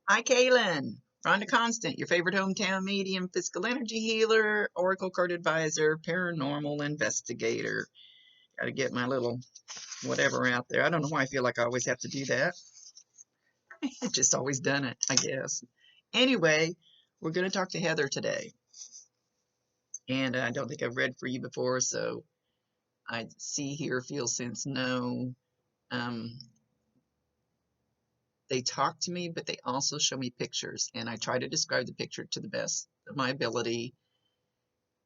Hi, Kaylynn. Rhonda Constant, your favorite hometown medium, physical energy healer, oracle card advisor, paranormal investigator. Got to get my little whatever out there. I don't know why I feel like I always have to do that. I've just always done it, I guess. Anyway, we're going to talk to Heather today. And I don't think I've read for you before, so I see, hear, feel, sense, know. Um, they talk to me, but they also show me pictures, and I try to describe the picture to the best of my ability.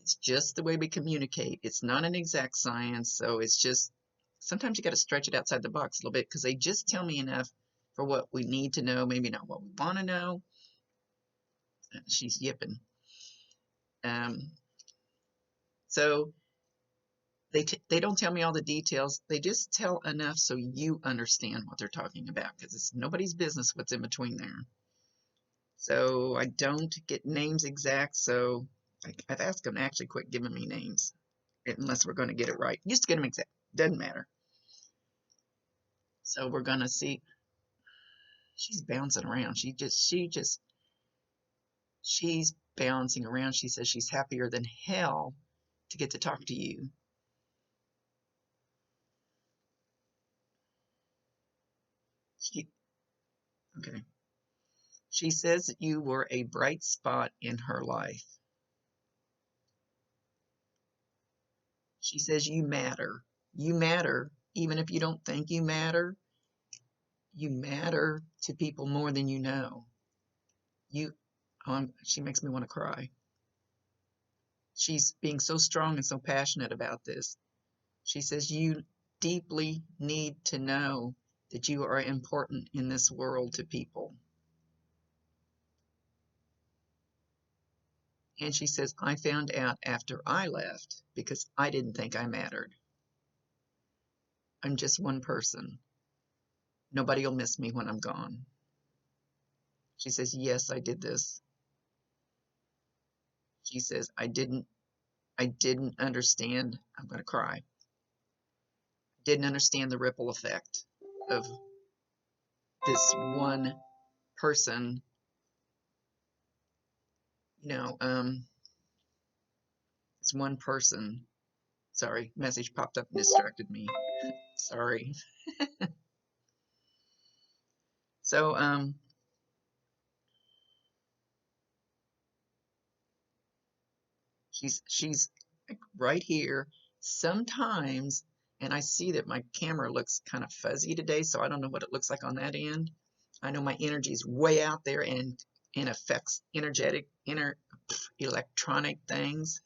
It's just the way we communicate. It's not an exact science, so it's just sometimes you got to stretch it outside the box a little bit because they just tell me enough for what we need to know, maybe not what we want to know. She's yipping. Um, so they don't tell me all the details. They just tell enough so you understand what they're talking about because it's nobody's business what's in between there. So I don't get names exact. So I've asked them to actually quit giving me names unless we're going to get it right. Used to get them exact. Doesn't matter. So we're gonna see. She's bouncing around. She's bouncing around. She says she's happier than hell to get to talk to you. She, okay. She says that you were a bright spot in her life. She says you matter. You matter, even if you don't think you matter. You matter to people more than you know. You, she makes me want to cry. She's being so strong and so passionate about this. She says you deeply need to know that you are important in this world to people. And she says, I found out after I left because I didn't think I mattered. I'm just one person. Nobody will miss me when I'm gone. She says, yes, I did this. She says, I didn't understand. I'm going to cry. Didn't understand the ripple effect of this one person, you know, it's one person. Sorry, message popped up and distracted me. Sorry. So, she's like right here. Sometimes, and I see that my camera looks kind of fuzzy today, so I don't know what it looks like on that end. I know my energy is way out there and affects energetic, electronic things.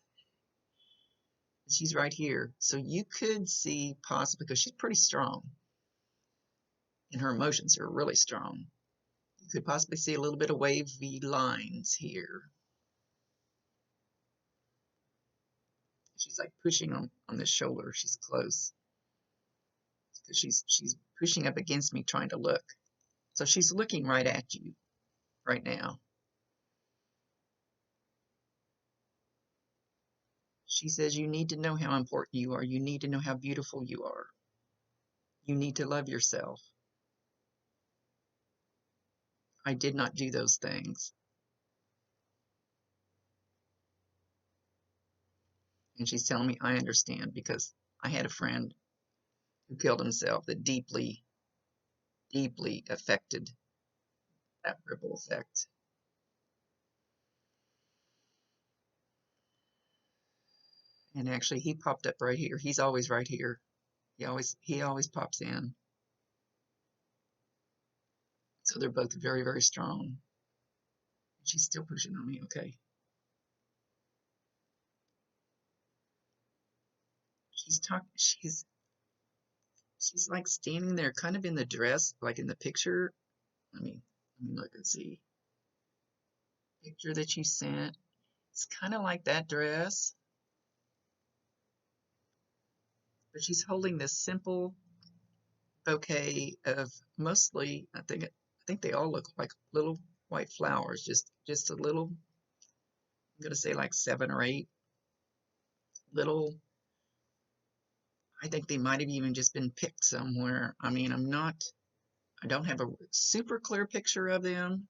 She's right here, so you could see possibly because she's pretty strong, and her emotions are really strong. You could possibly see a little bit of wavy lines here. She's like pushing on this shoulder. She's close. She's pushing up against me trying to look. So she's looking right at you right now. She says you need to know how important you are. You need to know how beautiful you are. You need to love yourself. I did not do those things. And she's telling me I understand because I had a friend who killed himself that deeply, deeply affected that ripple effect. And actually he popped up right here. He's always right here. He always pops in. So they're both very, very strong. She's still pushing on me. Okay. She's like standing there kind of in the dress, like in the picture. Let me look and see. Picture that you sent. It's kind of like that dress, but she's holding this simple bouquet of mostly, I think they all look like little white flowers, just a little, I'm gonna say like 7 or 8 little. I think they might have even just been picked somewhere. I mean, I don't have a super clear picture of them,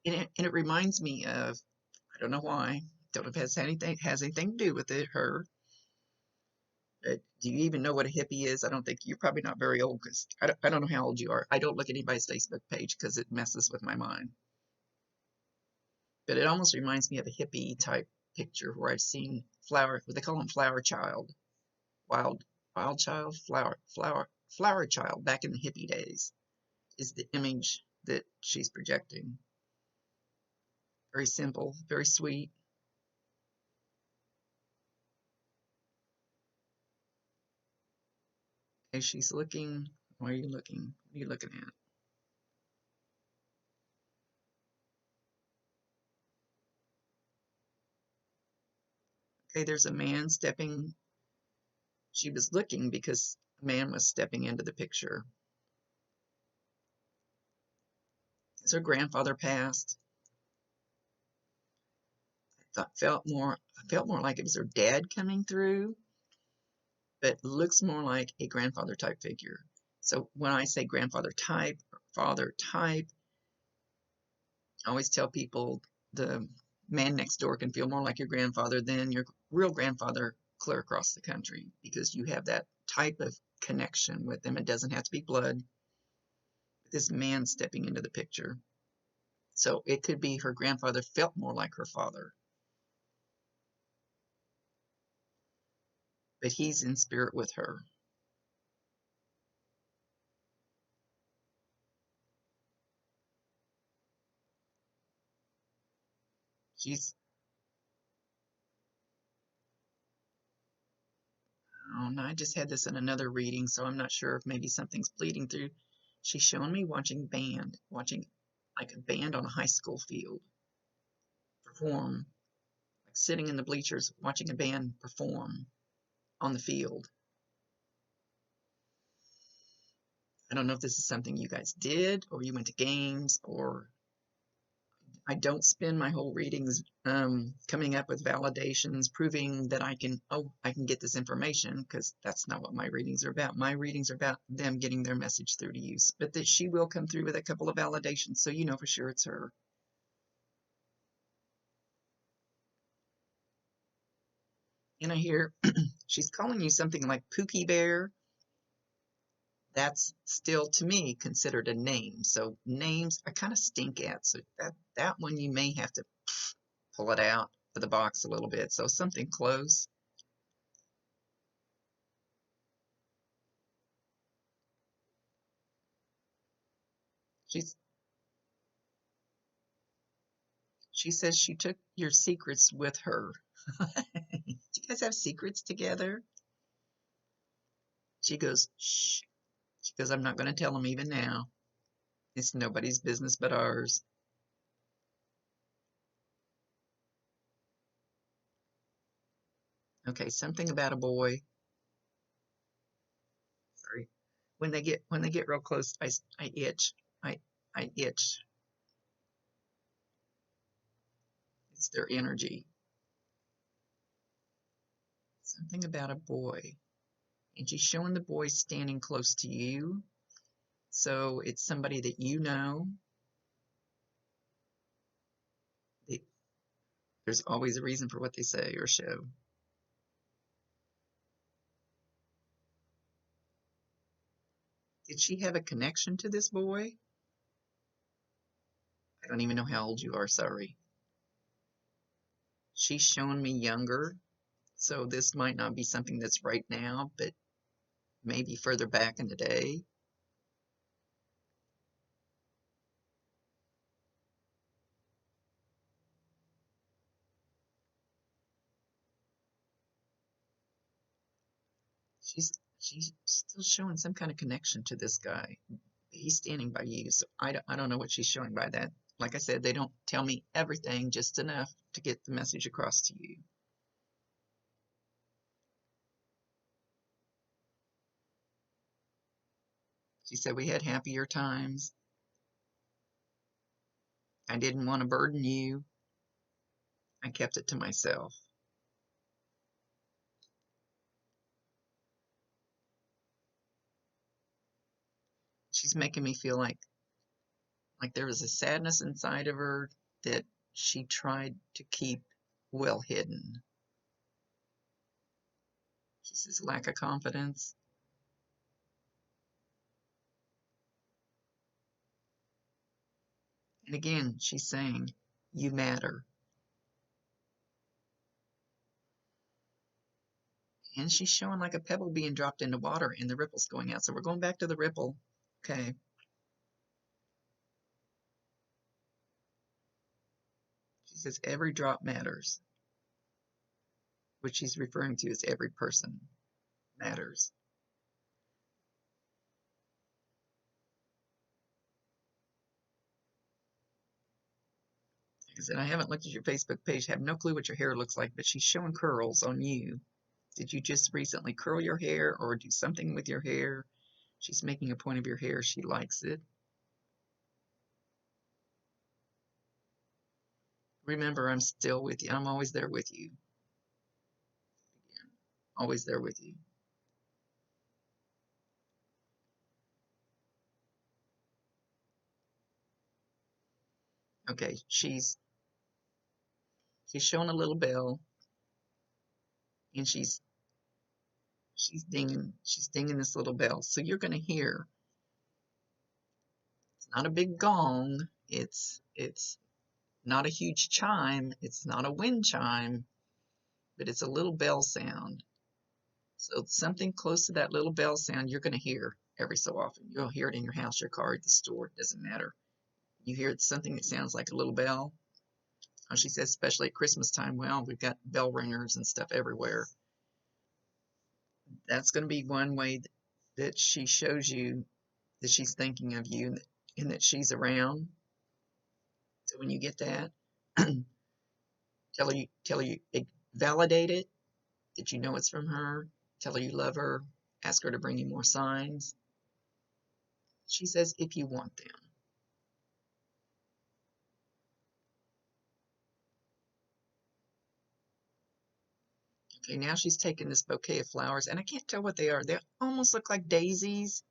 And it reminds me of, I don't know why, don't know if it has anything to do with it, her. But do you even know what a hippie is? I don't think you're probably not very old because I don't know how old you are. I don't look at anybody's Facebook page because it messes with my mind. But it almost reminds me of a hippie type picture where I've seen what they call them flower child, wild, wild child, flower child back in the hippie days is the image that she's projecting. Very simple, very sweet. Okay, she's looking. Why are you looking? What are you looking at? Okay, there's a man stepping. She was looking because a man was stepping into the picture. As her grandfather passed, I felt more like it was her dad coming through, but looks more like a grandfather type figure. So when I say grandfather type or father type, I always tell people the man next door can feel more like your grandfather than your real grandfather clear across the country because you have that type of connection with them. It doesn't have to be blood. This man stepping into the picture. So it could be her grandfather felt more like her father, but he's in spirit with her. She's, oh no, I just had this in another reading, so I'm not sure if maybe something's bleeding through. She's showing me watching like a band on a high school field perform, like sitting in the bleachers watching a band perform on the field. I don't know if this is something you guys did or you went to games or I don't spend my whole readings coming up with validations, proving that I can get this information because that's not what my readings are about. My readings are about them getting their message through to you, but that she will come through with a couple of validations so you know for sure it's her. And I hear she's calling you something like Pookie Bear. That's still to me considered a name. So names I kind of stink at. So that one you may have to pull it out of the box a little bit. So something close. She's she says she took your secrets with her. Do you guys have secrets together? She goes, shh. She goes, I'm not going to tell them even now. It's nobody's business but ours. Okay, something about a boy. Sorry. When they get real close, I itch. I itch. It's their energy. Something about a boy. And she's showing the boy standing close to you. So it's somebody that you know. They, there's always a reason for what they say or show. Did she have a connection to this boy? I don't even know how old you are, sorry. She's showing me younger, so this might not be something that's right now, but maybe further back in the day. She's still showing some kind of connection to this guy. He's standing by you, so I don't know what she's showing by that. Like I said, they don't tell me everything, just enough to get the message across to you. She said we had happier times. I didn't want to burden you. I kept it to myself. She's making me feel like like there was a sadness inside of her that she tried to keep well hidden. She says lack of confidence. And again, she's saying, you matter. And she's showing like a pebble being dropped into water and the ripples going out. So we're going back to the ripple. Okay. She says every drop matters, which she's referring to as every person matters. Like I said, I haven't looked at your Facebook page, have no clue what your hair looks like, but she's showing curls on you. Did you just recently curl your hair or do something with your hair? She's making a point of your hair. She likes it. Remember, I'm still with you. I'm always there with you. Again, always there with you. Okay, she's showing a little bell, and she's dinging this little bell. So you're going to hear. It's not a big gong. It's not a huge chime. It's not a wind chime, but it's a little bell sound. So something close to that little bell sound you're going to hear every so often. You'll hear it in your house, your car, at the store. It doesn't matter. You hear something that sounds like a little bell. Oh, she says, especially at Christmas time. Well, we've got bell ringers and stuff everywhere. That's going to be one way that she shows you that she's thinking of you and that she's around. So when you get that, tell her validate it, that you know it's from her. Tell her you love her. Ask her to bring you more signs. She says, if you want them. Okay, now she's taking this bouquet of flowers, and I can't tell what they are. They almost look like daisies.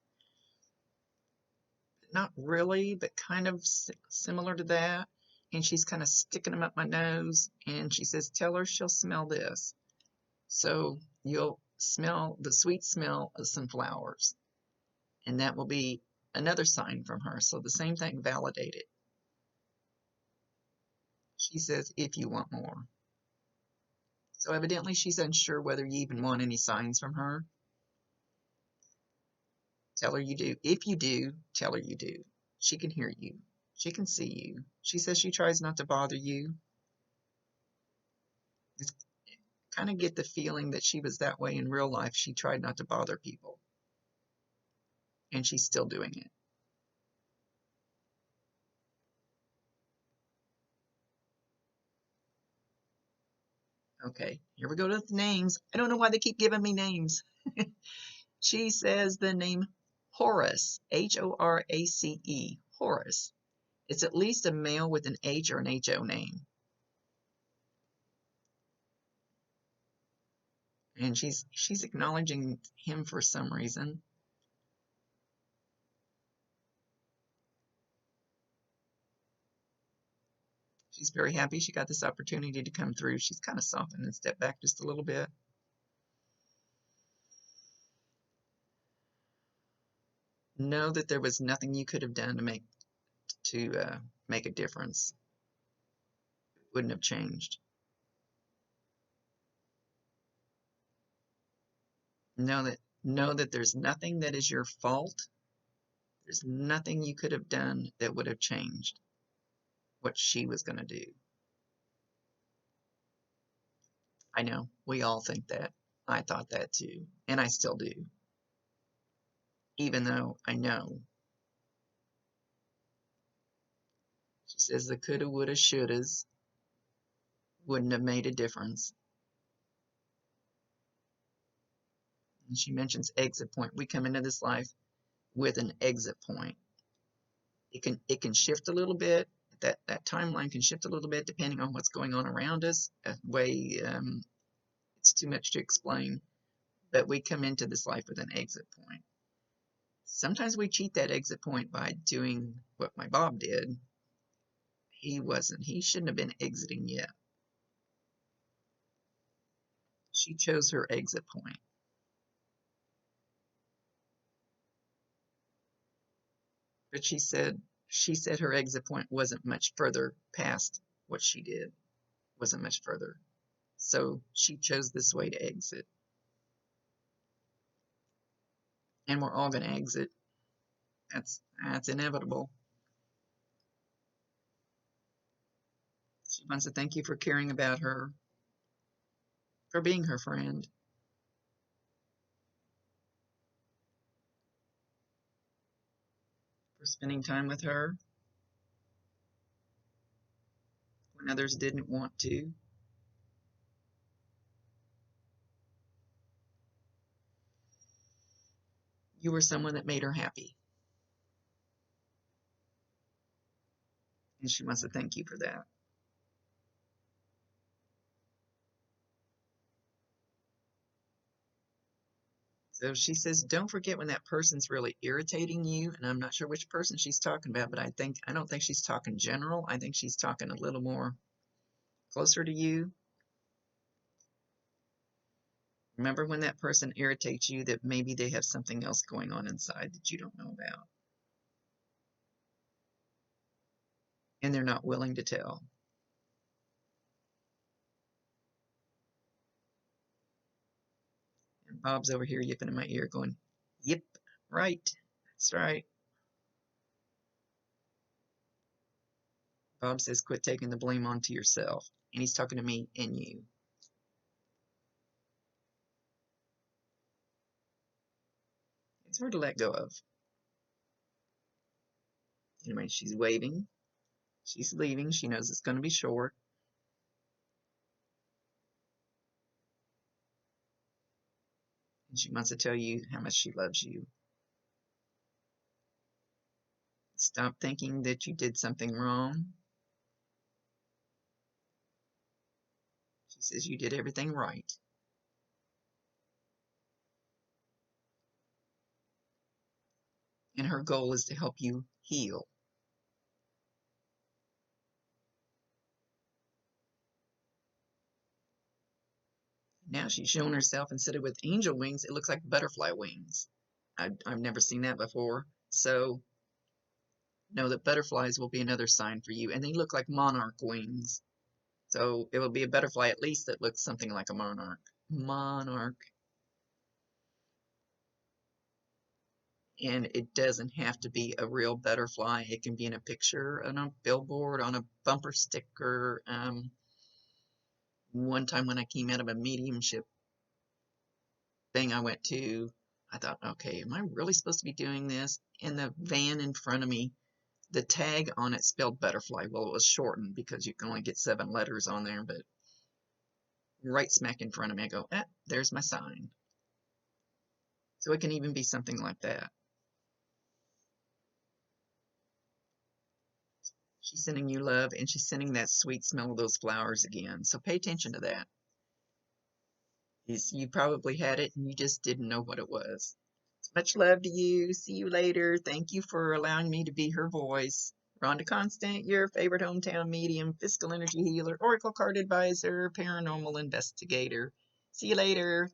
Not really, but kind of similar to that. And she's kind of sticking them up my nose, and she says, tell her she'll smell this. So you'll smell the sweet smell of some flowers, and that will be another sign from her. So the same thing, validate it. She says, if you want more. So evidently she's unsure whether you even want any signs from her. Tell her you do. If you do, tell her you do. She can hear you. She can see you. She says she tries not to bother you. It's kind of get the feeling that she was that way in real life. She tried not to bother people. And she's still doing it. Okay, here we go to the names. I don't know why they keep giving me names. She says the name Horace, Horace, Horace. It's at least a male with an H or an HO name. And she's acknowledging him for some reason. She's very happy she got this opportunity to come through. She's kind of softened and stepped back just a little bit. Know that there was nothing you could have done to make a difference. It wouldn't have changed. Know that there's nothing that is your fault. There's nothing you could have done that would have changed what she was going to do. I know, we all think that. I thought that too, and I still do. Even though I know. She says the coulda, woulda, shouldas wouldn't have made a difference. And she mentions exit point. We come into this life with an exit point. It can shift a little bit. That timeline can shift a little bit depending on what's going on around us. It's too much to explain, but we come into this life with an exit point. Sometimes we cheat that exit point by doing what my Bob did. He shouldn't have been exiting yet. She chose her exit point. But she said her exit point wasn't much further past what she did. Wasn't much further. So she chose this way to exit. And we're all going to exit. That's inevitable. She wants to thank you for caring about her, for being her friend. For spending time with her when others didn't want to. You were someone that made her happy. And she wants to thank you for that. So she says, don't forget when that person's really irritating you. And I'm not sure which person she's talking about, but I don't think she's talking general. I think she's talking a little more closer to you. Remember when that person irritates you, that maybe they have something else going on inside that you don't know about. And they're not willing to tell. And Bob's over here yipping in my ear going, yep, right, that's right. Bob says, quit taking the blame onto yourself. And he's talking to me and you. It's hard to let go of. Anyway, she's waving. She's leaving. She knows it's going to be short. And she wants to tell you how much she loves you. Stop thinking that you did something wrong. She says you did everything right. And her goal is to help you heal. Now she's shown herself, instead of with angel wings, it looks like butterfly wings. I've never seen that before. So know that butterflies will be another sign for you. And they look like monarch wings. So it will be a butterfly at least that looks something like a monarch. Monarch. And it doesn't have to be a real butterfly. It can be in a picture, on a billboard, on a bumper sticker. One time when I came out of a mediumship thing I went to, I thought, okay, am I really supposed to be doing this? And the van in front of me, the tag on it spelled butterfly. Well, it was shortened because you can only get 7 letters on there, but right smack in front of me, I go, there's my sign. So it can even be something like that. She's sending you love, and she's sending that sweet smell of those flowers again. So pay attention to that. You probably had it and you just didn't know what it was. Much love to you. See you later. Thank you for allowing me to be her voice. Rhonda Constant, your favorite hometown medium, physical energy healer, oracle card advisor, paranormal investigator. See you later.